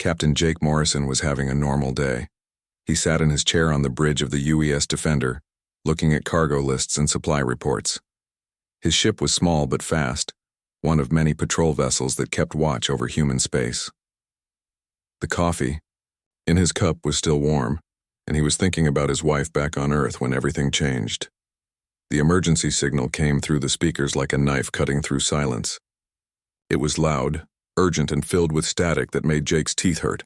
Captain Jake Morrison was having a normal day. He sat in his chair on the bridge of the UES Defender, looking at cargo lists and supply reports. His ship was small but fast, one of many patrol vessels that kept watch over human space. The coffee in his cup was still warm, and he was thinking about his wife back on Earth when everything changed. The emergency signal came through the speakers like a knife cutting through silence. It was loud, urgent, and filled with static that made Jake's teeth hurt.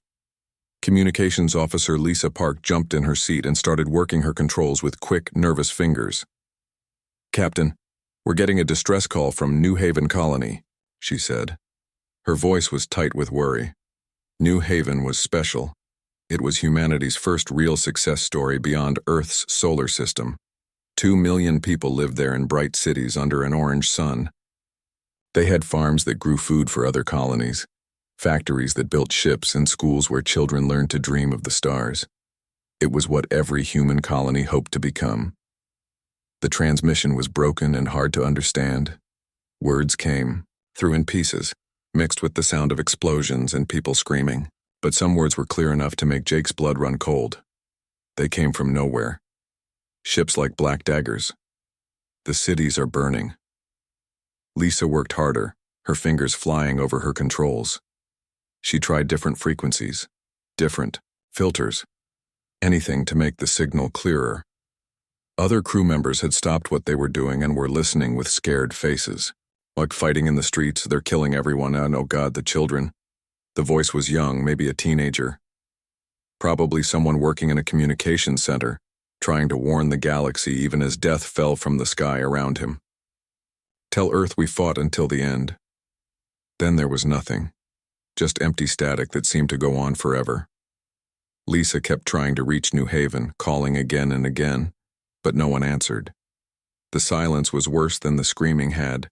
Communications Officer Lisa Park jumped in her seat and started working her controls with quick, nervous fingers. "Captain, we're getting a distress call from New Haven Colony," she said. Her voice was tight with worry. New Haven was special. It was humanity's first real success story beyond Earth's solar system. 2 million people lived there in bright cities under an orange sun. They had farms that grew food for other colonies, factories that built ships, and schools where children learned to dream of the stars. It was what every human colony hoped to become. The transmission was broken and hard to understand. Words came, through in pieces, mixed with the sound of explosions and people screaming, but some words were clear enough to make Jake's blood run cold. They came from nowhere. Ships like black daggers. The cities are burning. Lisa worked harder, her fingers flying over her controls. She tried different frequencies, different filters, anything to make the signal clearer. Other crew members had stopped what they were doing and were listening with scared faces. Like fighting in the streets, they're killing everyone, and oh God, the children. The voice was young, maybe a teenager. Probably someone working in a communications center, trying to warn the galaxy even as death fell from the sky around him. "Tell Earth we fought until the end." Then there was nothing, just empty static that seemed to go on forever. Lisa kept trying to reach New Haven, calling again and again, but no one answered. The silence was worse than the screaming had.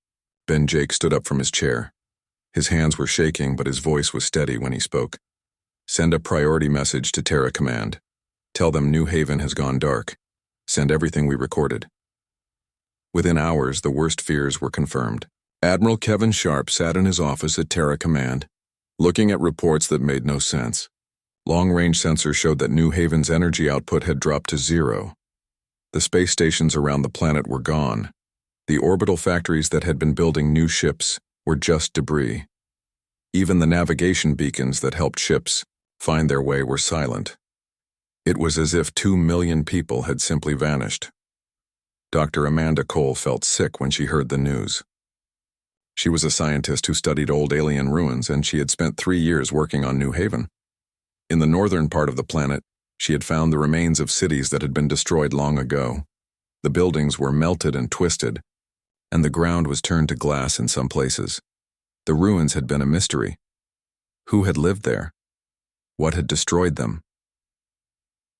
Ben Jake stood up from his chair. His hands were shaking, but his voice was steady when he spoke. "Send a priority message to Terra Command. Tell them New Haven has gone dark. Send everything we recorded." Within hours, the worst fears were confirmed. Admiral Kevin Sharp sat in his office at Terra Command, looking at reports that made no sense. Long-range sensors showed that New Haven's energy output had dropped to 0. The space stations around the planet were gone. The orbital factories that had been building new ships were just debris. Even the navigation beacons that helped ships find their way were silent. It was as if 2 million people had simply vanished. Dr. Amanda Cole felt sick when she heard the news. She was a scientist who studied old alien ruins, and she had spent 3 years working on New Haven. In the northern part of the planet, she had found the remains of cities that had been destroyed long ago. The buildings were melted and twisted, and the ground was turned to glass in some places. The ruins had been a mystery. Who had lived there? What had destroyed them?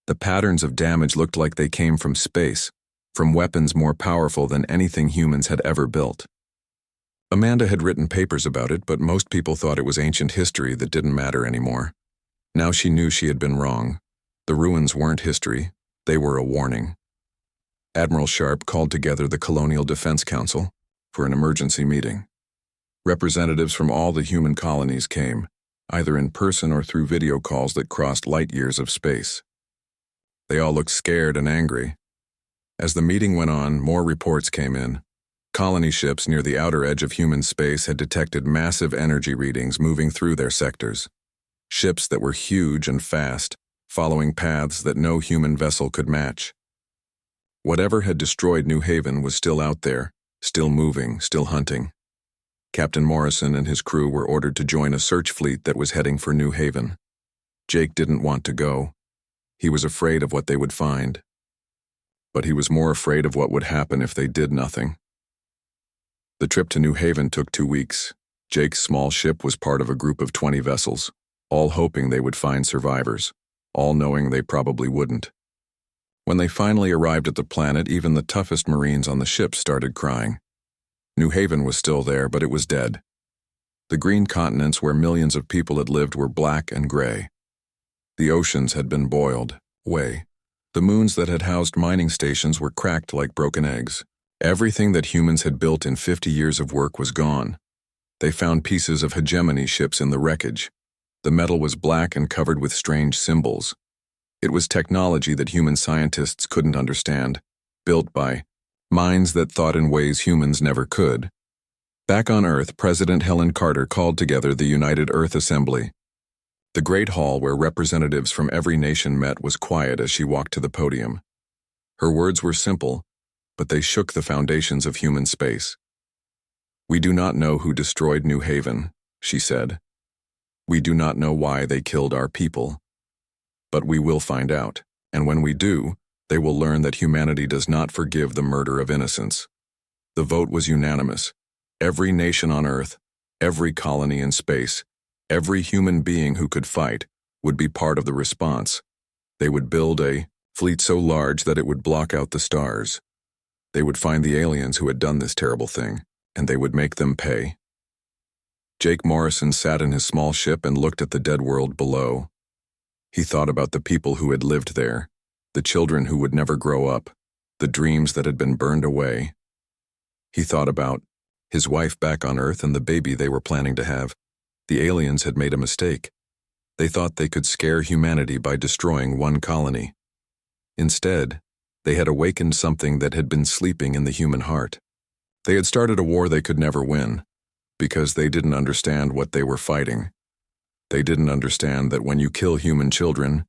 The patterns of damage looked like they came from space, from weapons more powerful than anything humans had ever built. Amanda had written papers about it, but most people thought it was ancient history that didn't matter anymore. Now she knew she had been wrong. The ruins weren't history, they were a warning. Admiral Sharp called together the Colonial Defense Council for an emergency meeting. Representatives from all the human colonies came, either in person or through video calls that crossed light years of space. They all looked scared and angry. As the meeting went on, more reports came in. Colony ships near the outer edge of human space had detected massive energy readings moving through their sectors. Ships that were huge and fast, following paths that no human vessel could match. Whatever had destroyed New Haven was still out there, still moving, still hunting. Captain Morrison and his crew were ordered to join a search fleet that was heading for New Haven. Jake didn't want to go. He was afraid of what they would find. But he was more afraid of what would happen if they did nothing. The trip to New Haven took 2 weeks. Jake's small ship was part of a group of 20 vessels, all hoping they would find survivors, all knowing they probably wouldn't. When they finally arrived at the planet, even the toughest Marines on the ship started crying. New Haven was still there, but it was dead. The green continents where millions of people had lived were black and gray. The oceans had been boiled away. The moons that had housed mining stations were cracked like broken eggs. Everything that humans had built in 50 years of work was gone. They found pieces of hegemony ships in the wreckage. The metal was black and covered with strange symbols. It was technology that human scientists couldn't understand, built by minds that thought in ways humans never could. Back on Earth, President Helen Carter called together the United Earth Assembly. The great hall where representatives from every nation met was quiet as she walked to the podium. Her words were simple, but they shook the foundations of human space. "We do not know who destroyed New Haven," she said. "We do not know why they killed our people. But we will find out, and when we do, they will learn that humanity does not forgive the murder of innocents." The vote was unanimous. Every nation on Earth, every colony in space, every human being who could fight would be part of the response. They would build a fleet so large that it would block out the stars. They would find the aliens who had done this terrible thing, and they would make them pay. Jake Morrison sat in his small ship and looked at the dead world below. He thought about the people who had lived there, the children who would never grow up, the dreams that had been burned away. He thought about his wife back on Earth and the baby they were planning to have. The aliens had made a mistake. They thought they could scare humanity by destroying one colony. Instead, they had awakened something that had been sleeping in the human heart. They had started a war they could never win, because they didn't understand what they were fighting. They didn't understand that when you kill human children,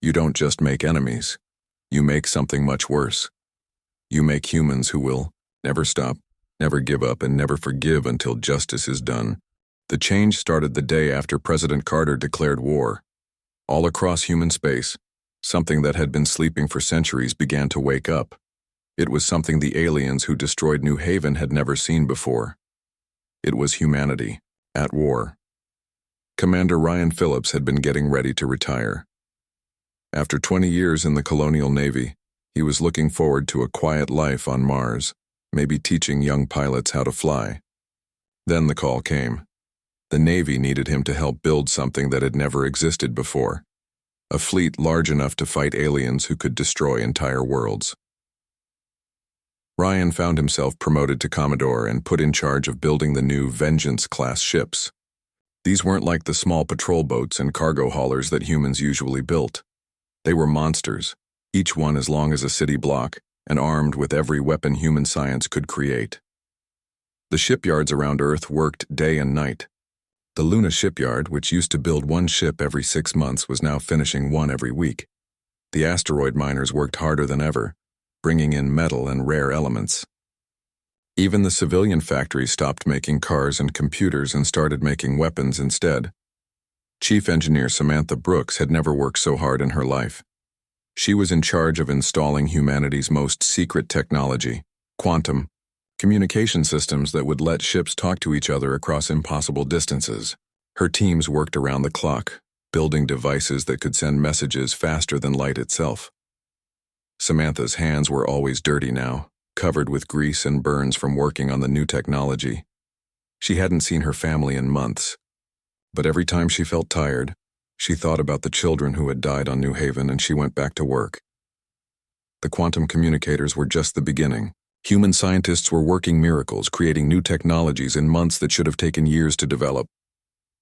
you don't just make enemies. You make something much worse. You make humans who will never stop, never give up, and never forgive until justice is done. The change started the day after President Carter declared war. All across human space, something that had been sleeping for centuries began to wake up. It was something the aliens who destroyed New Haven had never seen before. It was humanity, at war. Commander Ryan Phillips had been getting ready to retire. After 20 years in the Colonial Navy, he was looking forward to a quiet life on Mars, maybe teaching young pilots how to fly. Then the call came. The Navy needed him to help build something that had never existed before. A fleet large enough to fight aliens who could destroy entire worlds. Ryan found himself promoted to Commodore and put in charge of building the new Vengeance-class ships. These weren't like the small patrol boats and cargo haulers that humans usually built. They were monsters, each one as long as a city block, and armed with every weapon human science could create. The shipyards around Earth worked day and night. The Luna shipyard, which used to build one ship every 6 months, was now finishing one every week. The asteroid miners worked harder than ever, bringing in metal and rare elements. Even the civilian factories stopped making cars and computers and started making weapons instead. Chief Engineer Samantha Brooks had never worked so hard in her life. She was in charge of installing humanity's most secret technology, quantum communication systems that would let ships talk to each other across impossible distances. Her teams worked around the clock, building devices that could send messages faster than light itself. Samantha's hands were always dirty now, covered with grease and burns from working on the new technology. She hadn't seen her family in months, but every time she felt tired, she thought about the children who had died on New Haven, and she went back to work. The quantum communicators were just the beginning. Human scientists were working miracles, creating new technologies in months that should have taken years to develop.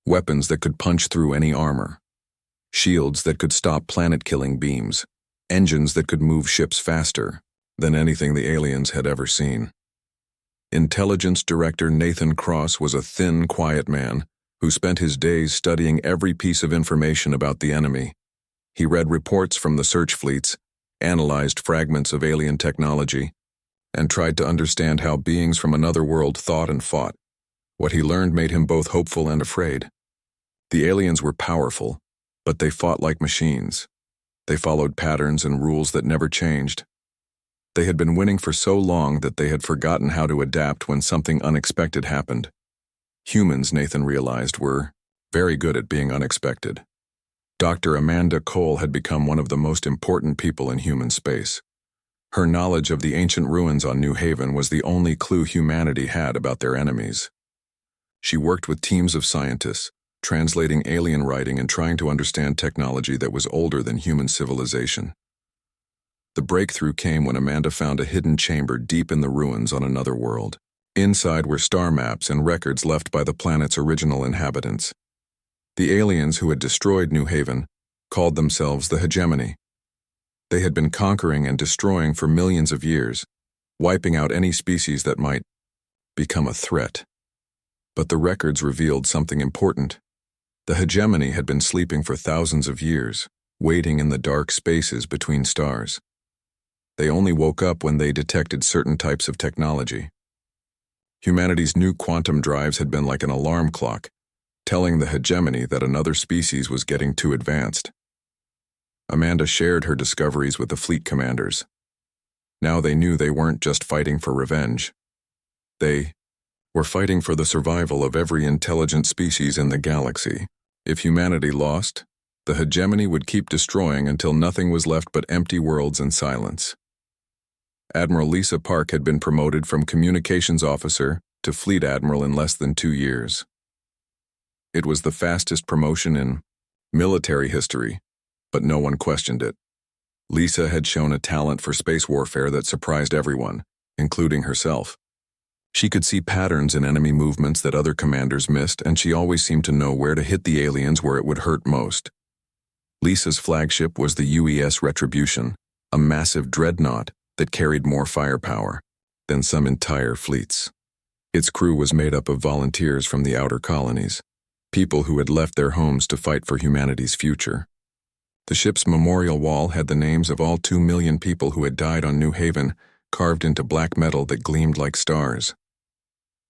Weapons that could punch through any armor. Shields that could stop planet-killing beams. Engines that could move ships faster than anything the aliens had ever seen. Intelligence Director Nathan Cross was a thin, quiet man who spent his days studying every piece of information about the enemy. He read reports from the search fleets, analyzed fragments of alien technology, and tried to understand how beings from another world thought and fought. What he learned made him both hopeful and afraid. The aliens were powerful, but they fought like machines. They followed patterns and rules that never changed. They had been winning for so long that they had forgotten how to adapt when something unexpected happened. Humans, Nathan realized, were very good at being unexpected. Dr. Amanda Cole had become one of the most important people in human space. Her knowledge of the ancient ruins on New Haven was the only clue humanity had about their enemies. She worked with teams of scientists, translating alien writing and trying to understand technology that was older than human civilization. The breakthrough came when Amanda found a hidden chamber deep in the ruins on another world. Inside were star maps and records left by the planet's original inhabitants. The aliens who had destroyed New Haven called themselves the Hegemony. They had been conquering and destroying for millions of years, wiping out any species that might become a threat. But the records revealed something important. The Hegemony had been sleeping for thousands of years, waiting in the dark spaces between stars. They only woke up when they detected certain types of technology. Humanity's new quantum drives had been like an alarm clock, telling the Hegemony that another species was getting too advanced. Amanda shared her discoveries with the fleet commanders. Now they knew they weren't just fighting for revenge. They were fighting for the survival of every intelligent species in the galaxy. If humanity lost, the Hegemony would keep destroying until nothing was left but empty worlds and silence. Admiral Lisa Park had been promoted from communications officer to fleet admiral in less than 2 years. It was the fastest promotion in military history, but no one questioned it. Lisa had shown a talent for space warfare that surprised everyone, including herself. She could see patterns in enemy movements that other commanders missed, and she always seemed to know where to hit the aliens where it would hurt most. Lisa's flagship was the UES Retribution, a massive dreadnought that carried more firepower than some entire fleets. Its crew was made up of volunteers from the outer colonies, people who had left their homes to fight for humanity's future. The ship's memorial wall had the names of all 2 million people who had died on New Haven, carved into black metal that gleamed like stars.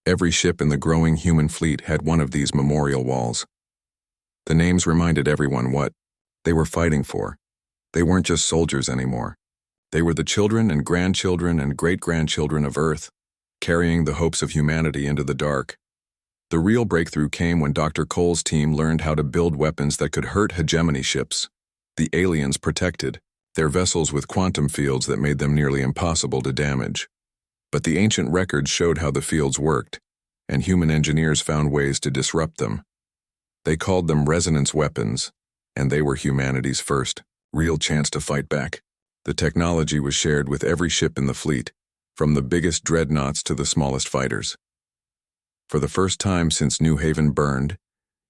Every ship in the growing human fleet had one of these memorial walls. The names reminded everyone what they were fighting for. They weren't just soldiers anymore. They were the children and grandchildren and great-grandchildren of Earth, carrying the hopes of humanity into the dark. The real breakthrough came when Dr. Cole's team learned how to build weapons that could hurt Hegemony ships. The aliens protected their vessels with quantum fields that made them nearly impossible to damage. But the ancient records showed how the fields worked, and human engineers found ways to disrupt them. They called them resonance weapons, and they were humanity's first real chance to fight back. The technology was shared with every ship in the fleet, from the biggest dreadnoughts to the smallest fighters. For the first time since New Haven burned,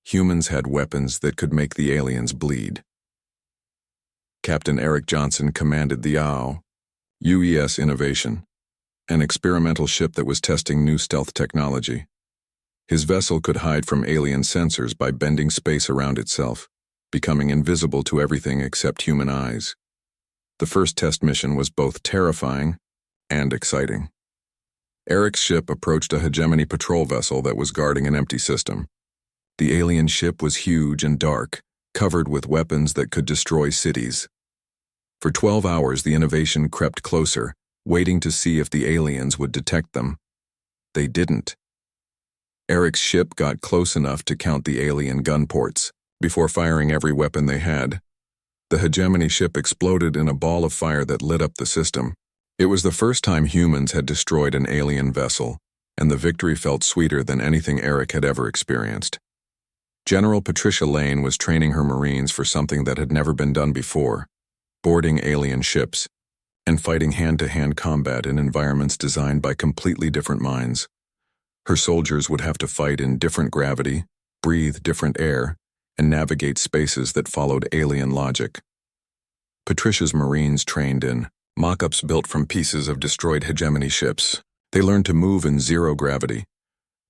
humans had weapons that could make the aliens bleed. Captain Eric Johnson commanded the UES Innovation, an experimental ship that was testing new stealth technology. His vessel could hide from alien sensors by bending space around itself, becoming invisible to everything except human eyes. The first test mission was both terrifying and exciting. Eric's ship approached a Hegemony patrol vessel that was guarding an empty system. The alien ship was huge and dark, covered with weapons that could destroy cities. For 12 hours, the Innovation crept closer, waiting to see if the aliens would detect them. They didn't. Eric's ship got close enough to count the alien gun ports before firing every weapon they had. The Hegemony ship exploded in a ball of fire that lit up the system. It was the first time humans had destroyed an alien vessel, and the victory felt sweeter than anything Eric had ever experienced. General Patricia Lane was training her Marines for something that had never been done before: boarding alien ships and fighting hand-to-hand combat in environments designed by completely different minds. Her soldiers would have to fight in different gravity, breathe different air, and navigate spaces that followed alien logic. Patricia's Marines trained in mock-ups built from pieces of destroyed Hegemony ships. They learned to move in zero gravity,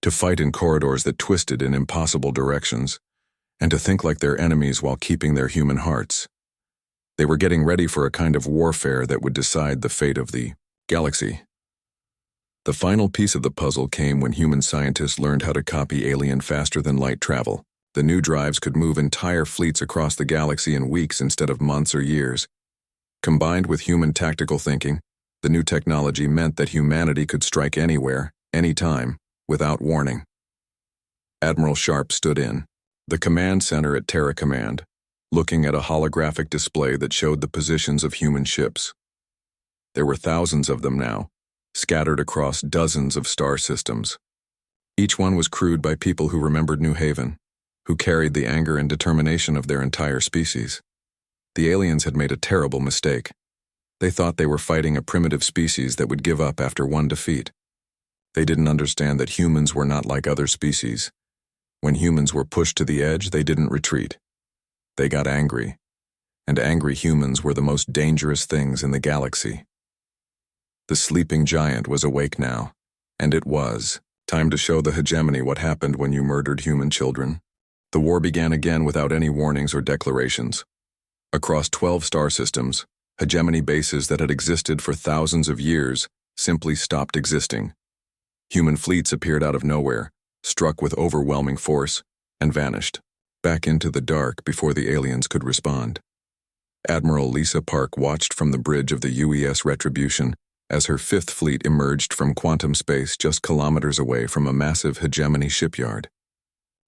to fight in corridors that twisted in impossible directions, and to think like their enemies while keeping their human hearts. They were getting ready for a kind of warfare that would decide the fate of the galaxy. The final piece of the puzzle came when human scientists learned how to copy alien faster than light travel. The new drives could move entire fleets across the galaxy in weeks instead of months or years. Combined with human tactical thinking, the new technology meant that humanity could strike anywhere, anytime, without warning. Admiral Sharp stood in the command center at Terra Command, looking at a holographic display that showed the positions of human ships. There were thousands of them now, scattered across dozens of star systems. Each one was crewed by people who remembered New Haven, who carried the anger and determination of their entire species. The aliens had made a terrible mistake. They thought they were fighting a primitive species that would give up after one defeat. They didn't understand that humans were not like other species. When humans were pushed to the edge, they didn't retreat. They got angry. And angry humans were the most dangerous things in the galaxy. The sleeping giant was awake now, and it was time to show the hegemony what happened when you murdered human children. The war began again without any warnings or declarations. Across 12 star systems, hegemony bases that had existed for thousands of years simply stopped existing. Human fleets appeared out of nowhere, struck with overwhelming force, and vanished, back into the dark before the aliens could respond. Admiral Lisa Park watched from the bridge of the UES Retribution as her fifth fleet emerged from quantum space just kilometers away from a massive hegemony shipyard.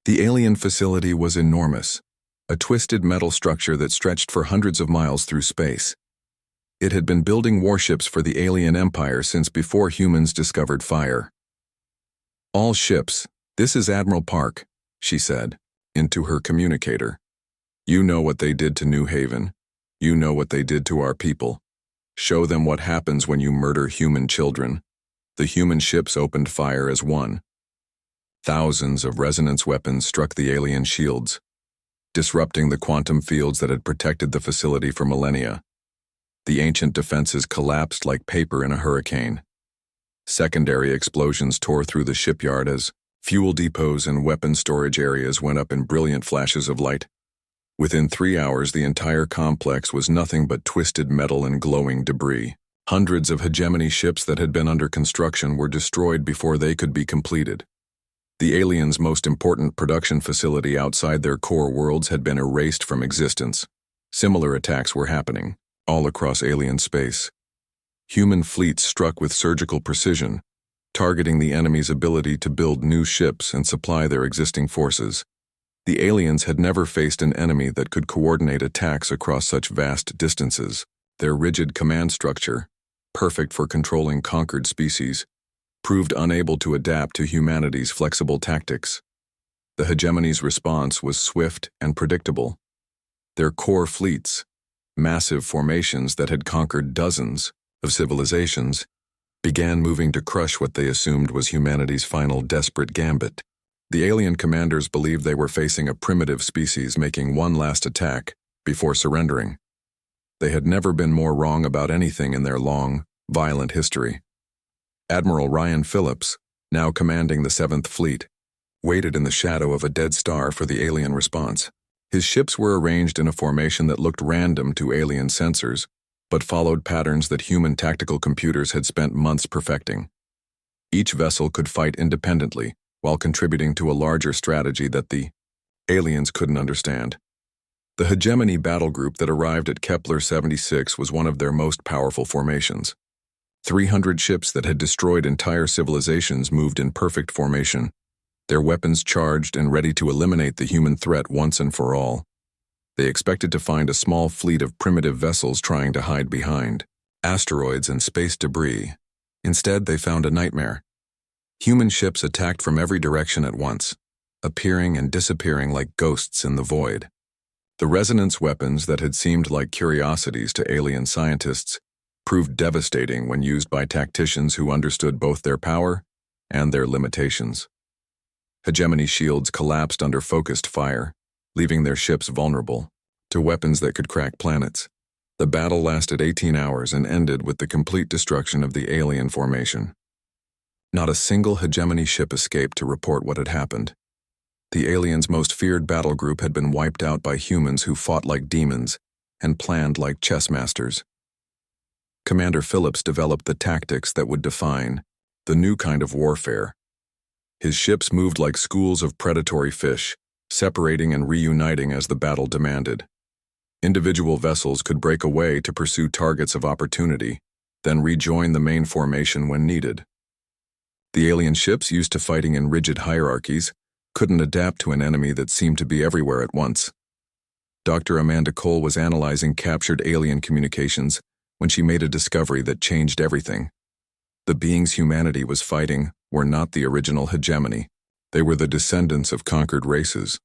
The alien facility was enormous, a twisted metal structure that stretched for hundreds of miles through space. It had been building warships for the alien empire since before humans discovered fire. "All ships, this is Admiral Park," she said, into her communicator. "You know what they did to New Haven. You know what they did to our people. Show them what happens when you murder human children." The human ships opened fire as one. Thousands of resonance weapons struck the alien shields, disrupting the quantum fields that had protected the facility for millennia. The ancient defenses collapsed like paper in a hurricane. Secondary explosions tore through the shipyard as fuel depots and weapon storage areas went up in brilliant flashes of light. Within 3 hours, the entire complex was nothing but twisted metal and glowing debris. Hundreds of hegemony ships that had been under construction were destroyed before they could be completed. The aliens' most important production facility outside their core worlds had been erased from existence. Similar attacks were happening all across alien space. Human fleets struck with surgical precision, targeting the enemy's ability to build new ships and supply their existing forces. The aliens had never faced an enemy that could coordinate attacks across such vast distances. Their rigid command structure, perfect for controlling conquered species, proved unable to adapt to humanity's flexible tactics. The hegemony's response was swift and predictable. Their core fleets, massive formations that had conquered dozens of civilizations, began moving to crush what they assumed was humanity's final desperate gambit. The alien commanders believed they were facing a primitive species making one last attack before surrendering. They had never been more wrong about anything in their long, violent history. Admiral Ryan Phillips, now commanding the 7th Fleet, waited in the shadow of a dead star for the alien response. His ships were arranged in a formation that looked random to alien sensors, but followed patterns that human tactical computers had spent months perfecting. Each vessel could fight independently, while contributing to a larger strategy that the aliens couldn't understand. The hegemony battle group that arrived at Kepler 76 was one of their most powerful formations. 300 ships that had destroyed entire civilizations moved in perfect formation, their weapons charged and ready to eliminate the human threat once and for all. They expected to find a small fleet of primitive vessels trying to hide behind asteroids and space debris. Instead, they found a nightmare. Human ships attacked from every direction at once, appearing and disappearing like ghosts in the void. The resonance weapons that had seemed like curiosities to alien scientists proved devastating when used by tacticians who understood both their power and their limitations. Hegemony shields collapsed under focused fire, leaving their ships vulnerable to weapons that could crack planets. The battle lasted 18 hours and ended with the complete destruction of the alien formation. Not a single hegemony ship escaped to report what had happened. The aliens' most feared battle group had been wiped out by humans who fought like demons and planned like chess masters. Commander Phillips developed the tactics that would define the new kind of warfare. His ships moved like schools of predatory fish, separating and reuniting as the battle demanded. Individual vessels could break away to pursue targets of opportunity, then rejoin the main formation when needed. The alien ships, used to fighting in rigid hierarchies, couldn't adapt to an enemy that seemed to be everywhere at once. Dr. Amanda Cole was analyzing captured alien communications when she made a discovery that changed everything. The beings humanity was fighting were not the original hegemony. They were the descendants of conquered races.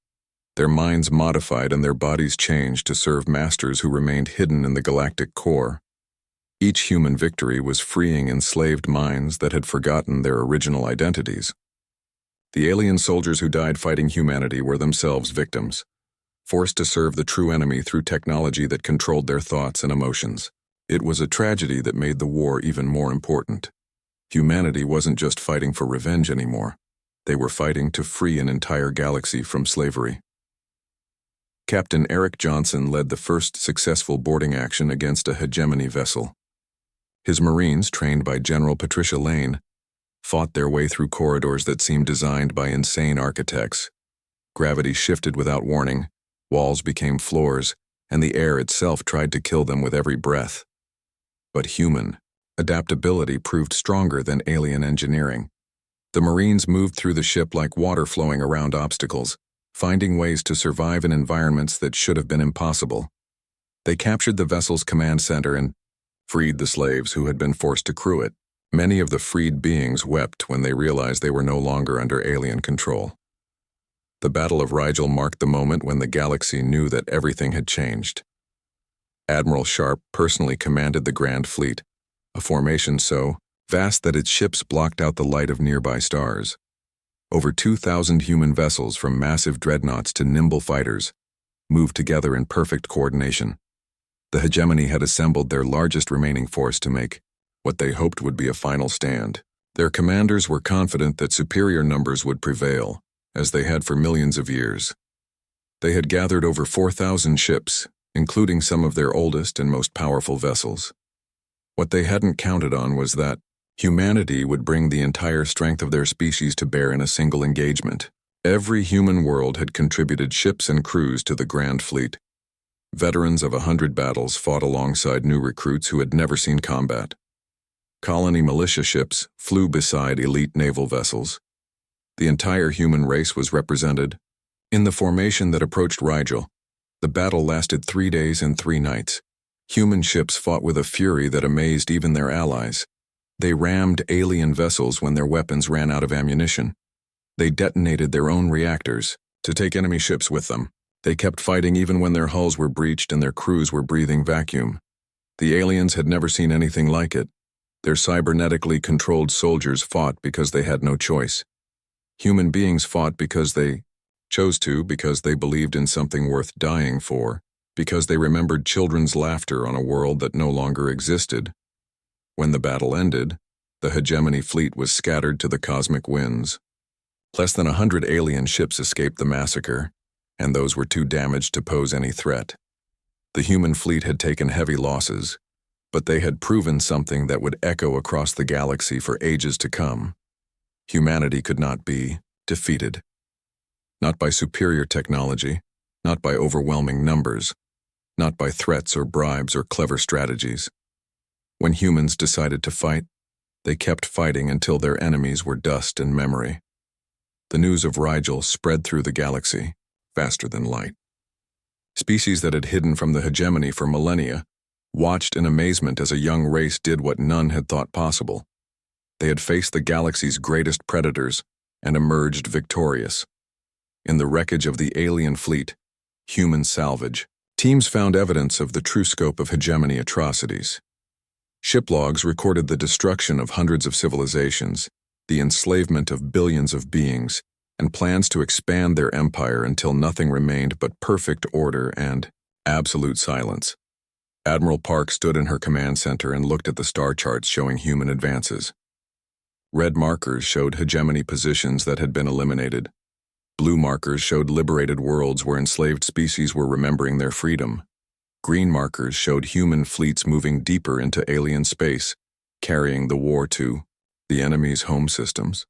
Their minds modified and their bodies changed to serve masters who remained hidden in the galactic core. Each human victory was freeing enslaved minds that had forgotten their original identities. The alien soldiers who died fighting humanity were themselves victims, forced to serve the true enemy through technology that controlled their thoughts and emotions. It was a tragedy that made the war even more important. Humanity wasn't just fighting for revenge anymore. They were fighting to free an entire galaxy from slavery. Captain Eric Johnson led the first successful boarding action against a hegemony vessel. His Marines, trained by General Patricia Lane, fought their way through corridors that seemed designed by insane architects. Gravity shifted without warning, walls became floors, and the air itself tried to kill them with every breath. But human adaptability proved stronger than alien engineering. The Marines moved through the ship like water flowing around obstacles, finding ways to survive in environments that should have been impossible. They captured the vessel's command center and freed the slaves who had been forced to crew it. Many of the freed beings wept when they realized they were no longer under alien control. The Battle of Rigel marked the moment when the galaxy knew that everything had changed. Admiral Sharp personally commanded the Grand Fleet, a formation so vast that its ships blocked out the light of nearby stars. Over 2,000 human vessels, from massive dreadnoughts to nimble fighters, moved together in perfect coordination. The hegemony had assembled their largest remaining force to make what they hoped would be a final stand. Their commanders were confident that superior numbers would prevail, as they had for millions of years. They had gathered over 4,000 ships, including some of their oldest and most powerful vessels. What they hadn't counted on was that humanity would bring the entire strength of their species to bear in a single engagement. Every human world had contributed ships and crews to the Grand Fleet. Veterans of 100 battles fought alongside new recruits who had never seen combat. Colony militia ships flew beside elite naval vessels. The entire human race was represented. In the formation that approached Rigel, the battle lasted 3 days and 3 nights. Human ships fought with a fury that amazed even their allies. They rammed alien vessels when their weapons ran out of ammunition. They detonated their own reactors to take enemy ships with them. They kept fighting even when their hulls were breached and their crews were breathing vacuum. The aliens had never seen anything like it. Their cybernetically controlled soldiers fought because they had no choice. Human beings fought because they chose to, because they believed in something worth dying for, because they remembered children's laughter on a world that no longer existed. When the battle ended, the hegemony fleet was scattered to the cosmic winds. Less than 100 alien ships escaped the massacre, and those were too damaged to pose any threat. The human fleet had taken heavy losses, but they had proven something that would echo across the galaxy for ages to come. Humanity could not be defeated. Not by superior technology, not by overwhelming numbers, not by threats or bribes or clever strategies. When humans decided to fight, they kept fighting until their enemies were dust and memory. The news of Rigel spread through the galaxy, faster than light. Species that had hidden from the hegemony for millennia watched in amazement as a young race did what none had thought possible. They had faced the galaxy's greatest predators and emerged victorious. In the wreckage of the alien fleet, human salvage, teams found evidence of the true scope of hegemony atrocities. Ship logs recorded the destruction of hundreds of civilizations, the enslavement of billions of beings, and plans to expand their empire until nothing remained but perfect order and absolute silence. Admiral Park stood in her command center and looked at the star charts showing human advances. Red markers showed hegemony positions that had been eliminated. Blue markers showed liberated worlds where enslaved species were remembering their freedom. Green markers showed human fleets moving deeper into alien space, carrying the war to the enemy's home systems.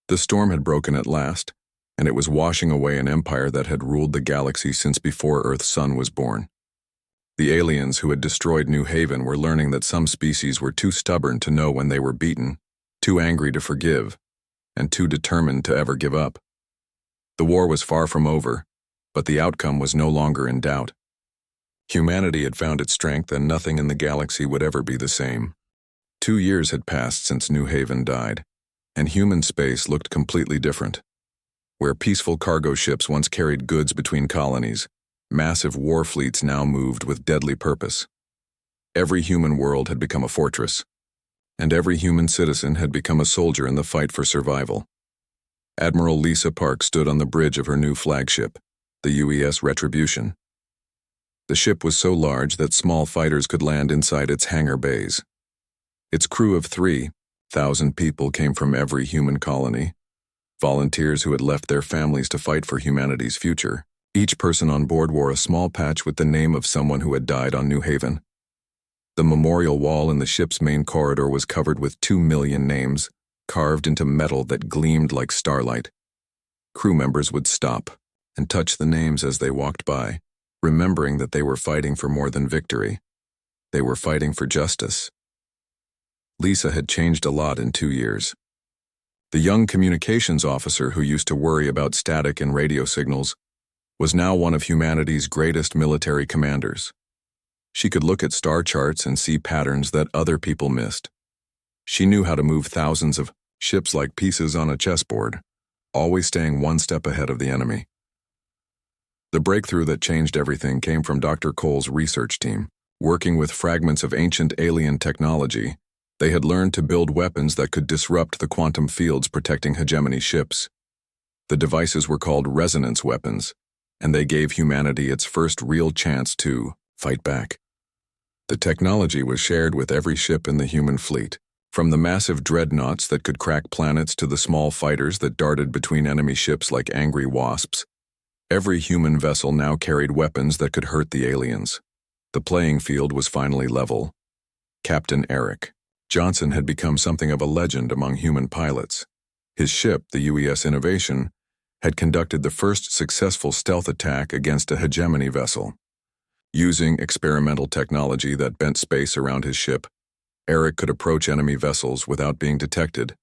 The storm had broken at last, and it was washing away an empire that had ruled the galaxy since before Earth's sun was born. The aliens who had destroyed New Haven were learning that some species were too stubborn to know when they were beaten, too angry to forgive, and too determined to ever give up. The war was far from over, but the outcome was no longer in doubt. Humanity had found its strength, and nothing in the galaxy would ever be the same. 2 years had passed since New Haven died, and human space looked completely different. Where peaceful cargo ships once carried goods between colonies, massive war fleets now moved with deadly purpose. Every human world had become a fortress, and every human citizen had become a soldier in the fight for survival. Admiral Lisa Park stood on the bridge of her new flagship, the UES Retribution. The ship was so large that small fighters could land inside its hangar bays. Its crew of 3,000 people came from every human colony, volunteers who had left their families to fight for humanity's future. Each person on board wore a small patch with the name of someone who had died on New Haven. The memorial wall in the ship's main corridor was covered with 2 million names, carved into metal that gleamed like starlight. Crew members would stop and touch the names as they walked by, remembering that they were fighting for more than victory. They were fighting for justice. Lisa had changed a lot in 2 years. The young communications officer who used to worry about static and radio signals was now one of humanity's greatest military commanders. She could look at star charts and see patterns that other people missed. She knew how to move thousands of ships like pieces on a chessboard, always staying one step ahead of the enemy. The breakthrough that changed everything came from Dr. Cole's research team. Working with fragments of ancient alien technology, they had learned to build weapons that could disrupt the quantum fields protecting hegemony ships. The devices were called resonance weapons, and they gave humanity its first real chance to fight back. The technology was shared with every ship in the human fleet, from the massive dreadnoughts that could crack planets to the small fighters that darted between enemy ships like angry wasps. Every human vessel now carried weapons that could hurt the aliens. The playing field was finally level. Captain Eric Johnson had become something of a legend among human pilots. His ship, the UES Innovation, had conducted the first successful stealth attack against a hegemony vessel. Using experimental technology that bent space around his ship, Eric could approach enemy vessels without being detected.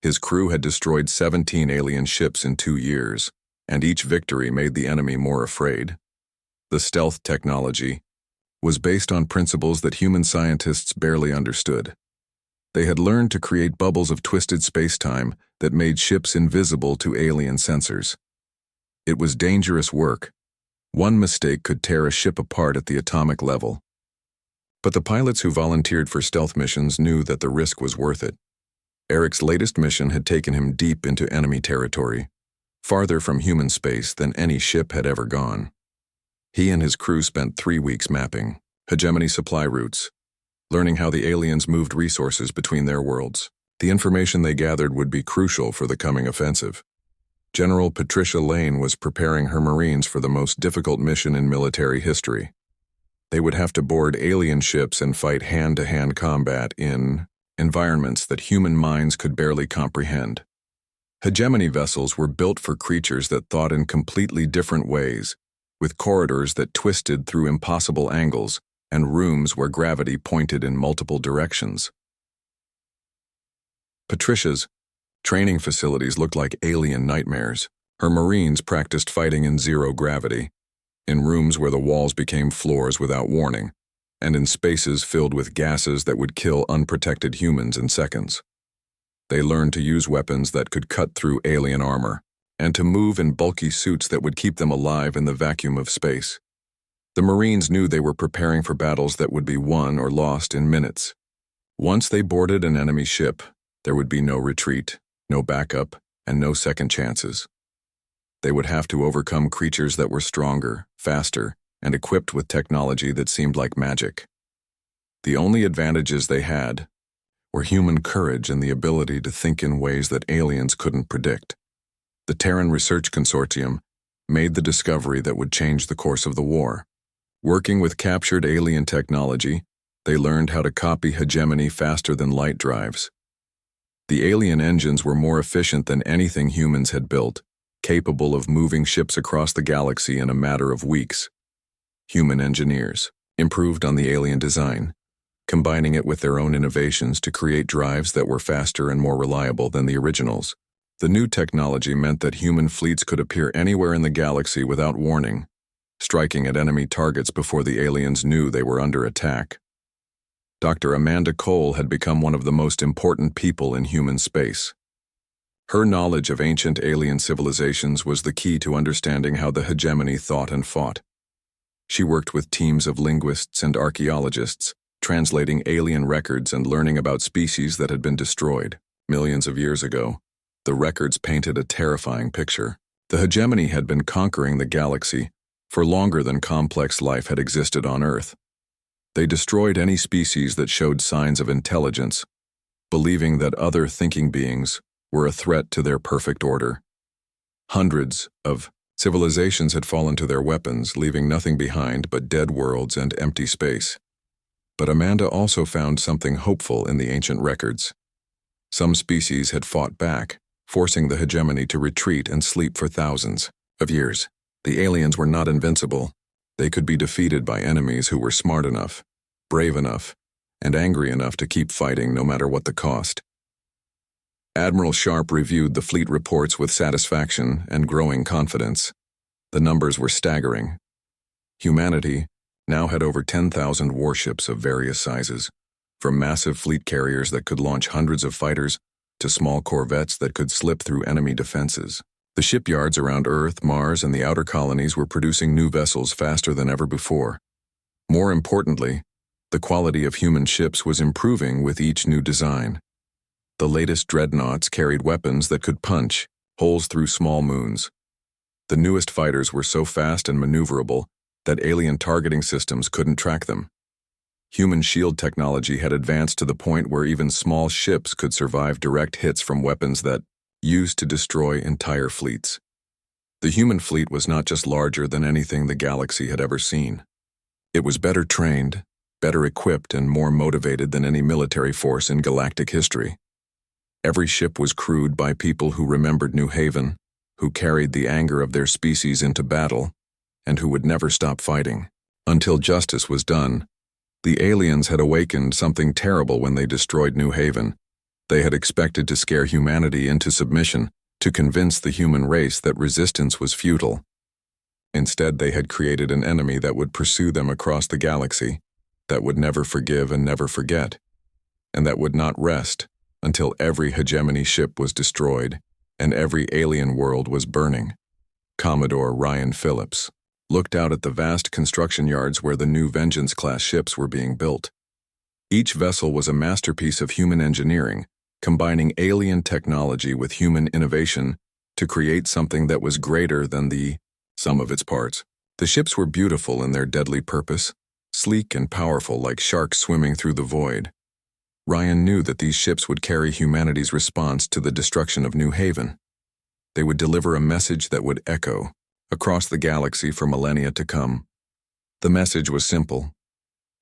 His crew had destroyed 17 alien ships in 2 years, and each victory made the enemy more afraid. The stealth technology was based on principles that human scientists barely understood. They had learned to create bubbles of twisted space-time that made ships invisible to alien sensors. It was dangerous work. One mistake could tear a ship apart at the atomic level. But the pilots who volunteered for stealth missions knew that the risk was worth it. Eric's latest mission had taken him deep into enemy territory, farther from human space than any ship had ever gone. He and his crew spent 3 weeks mapping hegemony supply routes, learning how the aliens moved resources between their worlds. The information they gathered would be crucial for the coming offensive. General Patricia Lane was preparing her Marines for the most difficult mission in military history. They would have to board alien ships and fight hand-to-hand combat in environments that human minds could barely comprehend. Hegemony vessels were built for creatures that thought in completely different ways, with corridors that twisted through impossible angles and rooms where gravity pointed in multiple directions. Patricia's training facilities looked like alien nightmares. Her Marines practiced fighting in zero gravity, in rooms where the walls became floors without warning, and in spaces filled with gases that would kill unprotected humans in seconds. They learned to use weapons that could cut through alien armor, and to move in bulky suits that would keep them alive in the vacuum of space. The Marines knew they were preparing for battles that would be won or lost in minutes. Once they boarded an enemy ship, there would be no retreat, no backup, and no second chances. They would have to overcome creatures that were stronger, faster, and equipped with technology that seemed like magic. The only advantages they had were human courage and the ability to think in ways that aliens couldn't predict. The Terran Research Consortium made the discovery that would change the course of the war. Working with captured alien technology, they learned how to copy hegemony faster than light drives. The alien engines were more efficient than anything humans had built, capable of moving ships across the galaxy in a matter of weeks. Human engineers improved on the alien design, combining it with their own innovations to create drives that were faster and more reliable than the originals. The new technology meant that human fleets could appear anywhere in the galaxy without warning, striking at enemy targets before the aliens knew they were under attack. Dr. Amanda Cole had become one of the most important people in human space. Her knowledge of ancient alien civilizations was the key to understanding how the hegemony thought and fought. She worked with teams of linguists and archaeologists, translating alien records and learning about species that had been destroyed millions of years ago. The records painted a terrifying picture. The hegemony had been conquering the galaxy for longer than complex life had existed on Earth. They destroyed any species that showed signs of intelligence, believing that other thinking beings were a threat to their perfect order. Hundreds of civilizations had fallen to their weapons, leaving nothing behind but dead worlds and empty space. But Amanda also found something hopeful in the ancient records. Some species had fought back, forcing the hegemony to retreat and sleep for thousands of years. The aliens were not invincible. They could be defeated by enemies who were smart enough, brave enough, and angry enough to keep fighting no matter what the cost. Admiral Sharp reviewed the fleet reports with satisfaction and growing confidence. The numbers were staggering. Humanity now had over 10,000 warships of various sizes, from massive fleet carriers that could launch hundreds of fighters to small corvettes that could slip through enemy defenses. The shipyards around Earth, Mars, and the outer colonies were producing new vessels faster than ever before. More importantly, the quality of human ships was improving with each new design. The latest dreadnoughts carried weapons that could punch holes through small moons. The newest fighters were so fast and maneuverable that alien targeting systems couldn't track them. Human shield technology had advanced to the point where even small ships could survive direct hits from weapons that used to destroy entire fleets. The human fleet was not just larger than anything the galaxy had ever seen. It was better trained, better equipped, and more motivated than any military force in galactic history. Every ship was crewed by people who remembered New Haven, who carried the anger of their species into battle, and who would never stop fighting. Until justice was done, the aliens had awakened something terrible when they destroyed New Haven. They had expected to scare humanity into submission, to convince the human race that resistance was futile. Instead, they had created an enemy that would pursue them across the galaxy, that would never forgive and never forget, and that would not rest until every hegemony ship was destroyed and every alien world was burning. Commodore Ryan Phillips looked out at the vast construction yards where the new Vengeance-class ships were being built. Each vessel was a masterpiece of human engineering, combining alien technology with human innovation to create something that was greater than the sum of its parts. The ships were beautiful in their deadly purpose, sleek and powerful like sharks swimming through the void. Ryan knew that these ships would carry humanity's response to the destruction of New Haven. They would deliver a message that would echo across the galaxy for millennia to come. The message was simple.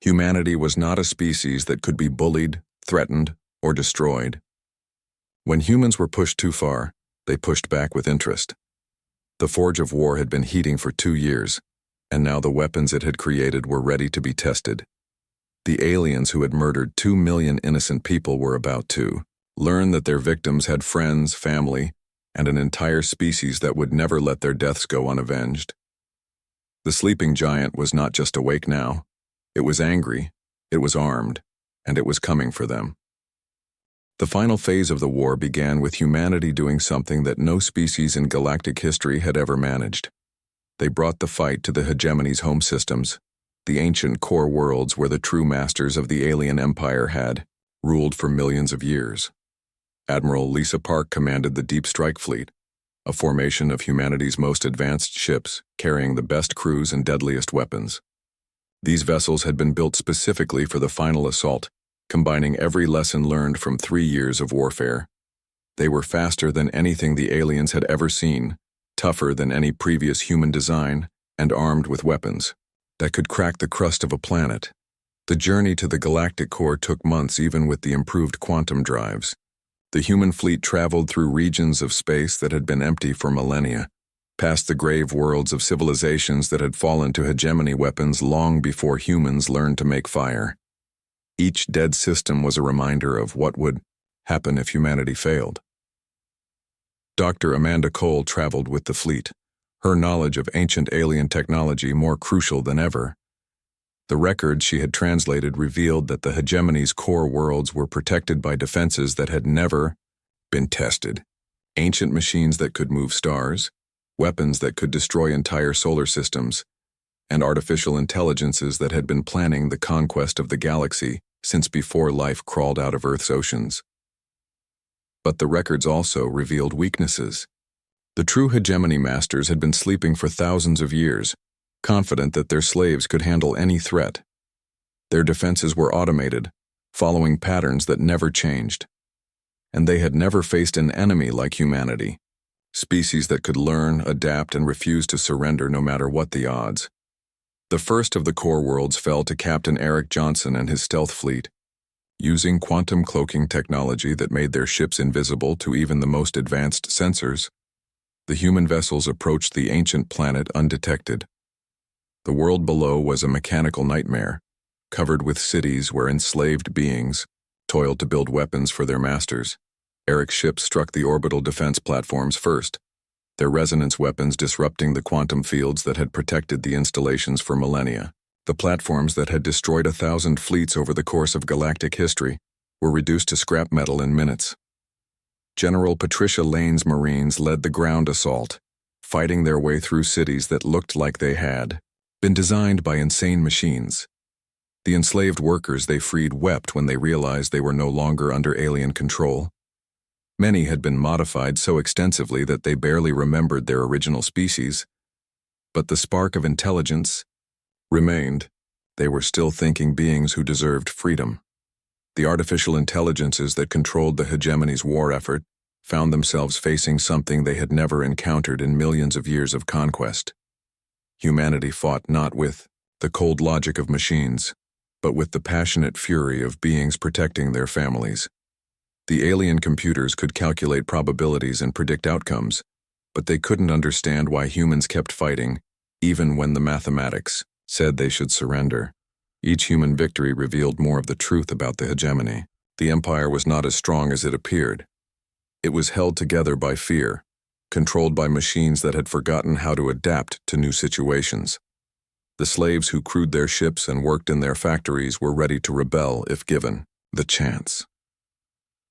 Humanity was not a species that could be bullied, threatened, or destroyed. When humans were pushed too far, they pushed back with interest. The forge of war had been heating for 2 years, and now the weapons it had created were ready to be tested. The aliens who had murdered 2 million innocent people were about to learn that their victims had friends, family, and an entire species that would never let their deaths go unavenged. The sleeping giant was not just awake now. It was angry, it was armed, and it was coming for them. The final phase of the war began with humanity doing something that no species in galactic history had ever managed. They brought the fight to the hegemony's home systems, the ancient core worlds where the true masters of the alien empire had ruled for millions of years. Admiral Lisa Park commanded the Deep Strike Fleet, a formation of humanity's most advanced ships carrying the best crews and deadliest weapons. These vessels had been built specifically for the final assault, combining every lesson learned from 3 years of warfare. They were faster than anything the aliens had ever seen, tougher than any previous human design, and armed with weapons that could crack the crust of a planet. The journey to the galactic core took months even with the improved quantum drives. The human fleet traveled through regions of space that had been empty for millennia, past the grave worlds of civilizations that had fallen to hegemony weapons long before humans learned to make fire. Each dead system was a reminder of what would happen if humanity failed. Dr. Amanda Cole traveled with the fleet, her knowledge of ancient alien technology more crucial than ever. The records she had translated revealed that the hegemony's core worlds were protected by defenses that had never been tested. Ancient machines that could move stars, weapons that could destroy entire solar systems, and artificial intelligences that had been planning the conquest of the galaxy since before life crawled out of Earth's oceans. But the records also revealed weaknesses. The true hegemony masters had been sleeping for thousands of years, confident that their slaves could handle any threat. Their defenses were automated, following patterns that never changed. And they had never faced an enemy like humanity, species that could learn, adapt, and refuse to surrender no matter what the odds. The first of the core worlds fell to Captain Eric Johnson and his stealth fleet. Using quantum cloaking technology that made their ships invisible to even the most advanced sensors, the human vessels approached the ancient planet undetected. The world below was a mechanical nightmare, covered with cities where enslaved beings toiled to build weapons for their masters. Eric's ships struck the orbital defense platforms first, their resonance weapons disrupting the quantum fields that had protected the installations for millennia. The platforms that had destroyed 1,000 fleets over the course of galactic history were reduced to scrap metal in minutes. General Patricia Lane's Marines led the ground assault, fighting their way through cities that looked like they had been designed by insane machines. The enslaved workers they freed wept when they realized they were no longer under alien control. Many had been modified so extensively that they barely remembered their original species. But the spark of intelligence remained. They were still thinking beings who deserved freedom. The artificial intelligences that controlled the hegemony's war effort found themselves facing something they had never encountered in millions of years of conquest. Humanity fought not with the cold logic of machines, but with the passionate fury of beings protecting their families. The alien computers could calculate probabilities and predict outcomes, but they couldn't understand why humans kept fighting, even when the mathematics said they should surrender. Each human victory revealed more of the truth about the hegemony. The empire was not as strong as it appeared. It was held together by fear, controlled by machines that had forgotten how to adapt to new situations. The slaves who crewed their ships and worked in their factories were ready to rebel if given the chance.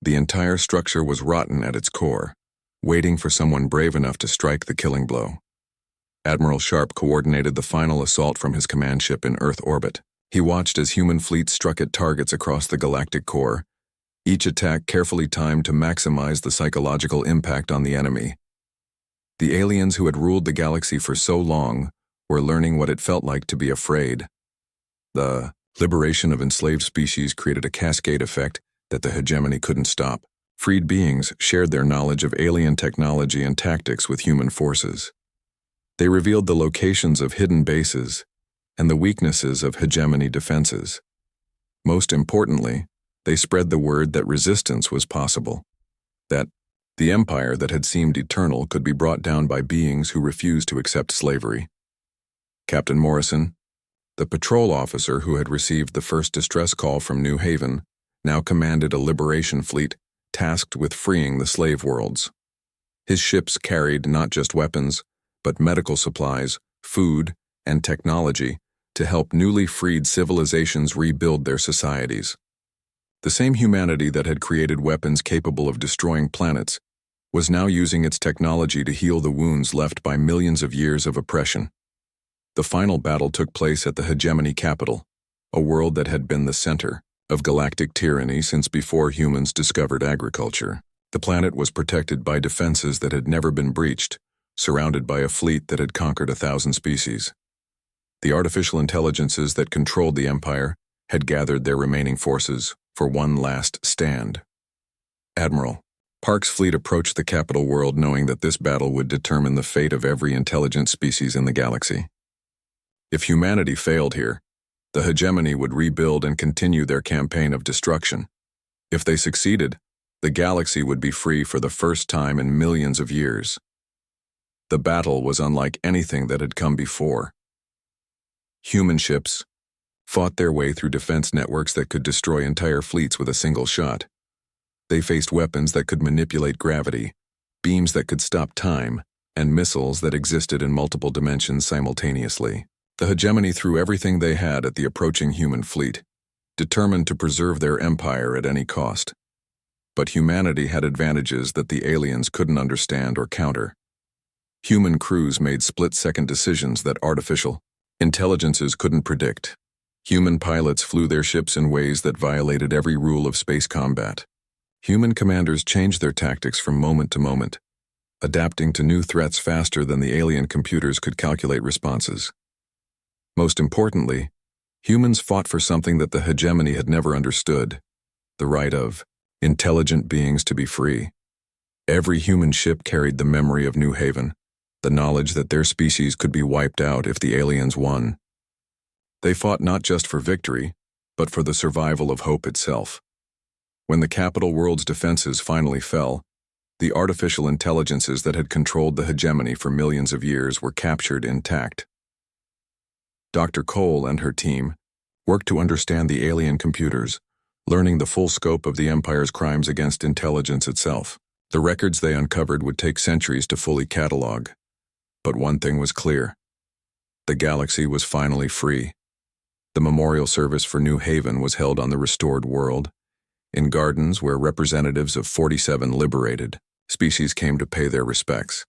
The entire structure was rotten at its core, waiting for someone brave enough to strike the killing blow. Admiral Sharp coordinated the final assault from his command ship in Earth orbit. He watched as human fleets struck at targets across the galactic core, each attack carefully timed to maximize the psychological impact on the enemy. The aliens who had ruled the galaxy for so long were learning what it felt like to be afraid. The liberation of enslaved species created a cascade effect that the hegemony couldn't stop. Freed beings shared their knowledge of alien technology and tactics with human forces. They revealed the locations of hidden bases and the weaknesses of hegemony defenses. Most importantly, they spread the word that resistance was possible, that the empire that had seemed eternal could be brought down by beings who refused to accept slavery. Captain Morrison, the patrol officer who had received the first distress call from New Haven, now commanded a liberation fleet tasked with freeing the slave worlds. His ships carried not just weapons, but medical supplies, food, and technology to help newly freed civilizations rebuild their societies. The same humanity that had created weapons capable of destroying planets was now using its technology to heal the wounds left by millions of years of oppression. The final battle took place at the hegemony capital, a world that had been the center of galactic tyranny since before humans discovered agriculture. The planet was protected by defenses that had never been breached, surrounded by a fleet that had conquered 1,000 species. The artificial intelligences that controlled the empire had gathered their remaining forces for one last stand. Admiral Park's fleet approached the capital world knowing that this battle would determine the fate of every intelligent species in the galaxy. If humanity failed here, the hegemony would rebuild and continue their campaign of destruction. If they succeeded, the galaxy would be free for the first time in millions of years. The battle was unlike anything that had come before. Human ships fought their way through defense networks that could destroy entire fleets with a single shot. They faced weapons that could manipulate gravity, beams that could stop time, and missiles that existed in multiple dimensions simultaneously. The hegemony threw everything they had at the approaching human fleet, determined to preserve their empire at any cost. But humanity had advantages that the aliens couldn't understand or counter. Human crews made split-second decisions that artificial intelligences couldn't predict. Human pilots flew their ships in ways that violated every rule of space combat. Human commanders changed their tactics from moment to moment, adapting to new threats faster than the alien computers could calculate responses. Most importantly, humans fought for something that the hegemony had never understood: the right of intelligent beings to be free. Every human ship carried the memory of New Haven, the knowledge that their species could be wiped out if the aliens won. They fought not just for victory, but for the survival of hope itself. When the capital world's defenses finally fell, the artificial intelligences that had controlled the hegemony for millions of years were captured intact. Dr. Cole and her team worked to understand the alien computers, learning the full scope of the Empire's crimes against intelligence itself. The records they uncovered would take centuries to fully catalog. But one thing was clear: the galaxy was finally free. The memorial service for New Haven was held on the restored world, in gardens where representatives of 47 liberated species came to pay their respects.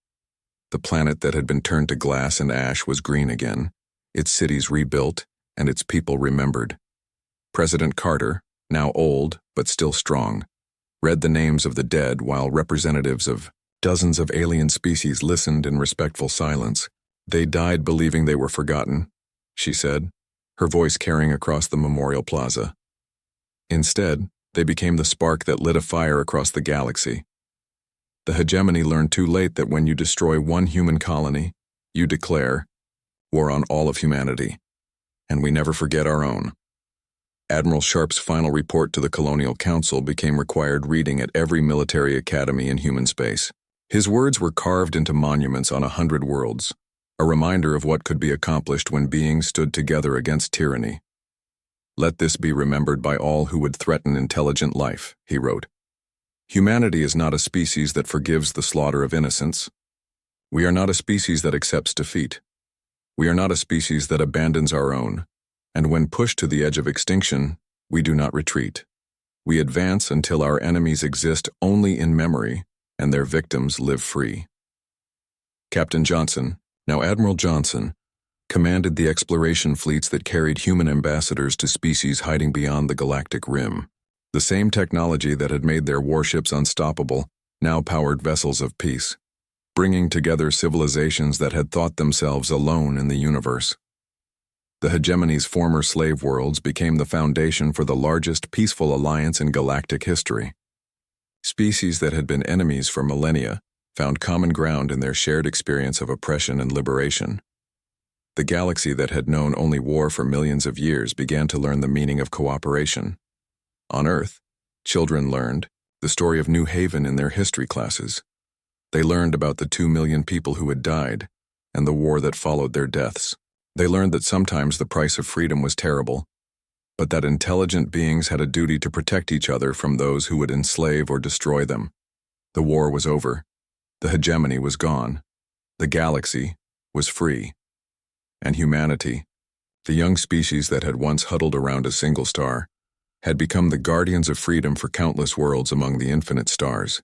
The planet that had been turned to glass and ash was green again, its cities rebuilt, and its people remembered. President Carter, now old but still strong, read the names of the dead while representatives of dozens of alien species listened in respectful silence. "They died believing they were forgotten," she said, her voice carrying across the memorial plaza. "Instead, they became the spark that lit a fire across the galaxy. The hegemony learned too late that when you destroy one human colony, you declare war on all of humanity. And we never forget our own." Admiral Sharp's final report to the Colonial Council became required reading at every military academy in human space. His words were carved into monuments on 100 worlds, a reminder of what could be accomplished when beings stood together against tyranny. "Let this be remembered by all who would threaten intelligent life," he wrote. "Humanity is not a species that forgives the slaughter of innocents. We are not a species that accepts defeat. We are not a species that abandons our own. And when pushed to the edge of extinction, we do not retreat. We advance until our enemies exist only in memory and their victims live free." Captain Johnson, now Admiral Johnson, commanded the exploration fleets that carried human ambassadors to species hiding beyond the galactic rim. The same technology that had made their warships unstoppable now powered vessels of peace, bringing together civilizations that had thought themselves alone in the universe. The hegemony's former slave worlds became the foundation for the largest peaceful alliance in galactic history. Species that had been enemies for millennia found common ground in their shared experience of oppression and liberation. The galaxy that had known only war for millions of years began to learn the meaning of cooperation. On Earth, children learned the story of New Haven in their history classes. They learned about the 2 million people who had died and the war that followed their deaths. They learned that sometimes the price of freedom was terrible, but that intelligent beings had a duty to protect each other from those who would enslave or destroy them. The war was over. The hegemony was gone. The galaxy was free. And humanity, the young species that had once huddled around a single star, had become the guardians of freedom for countless worlds among the infinite stars.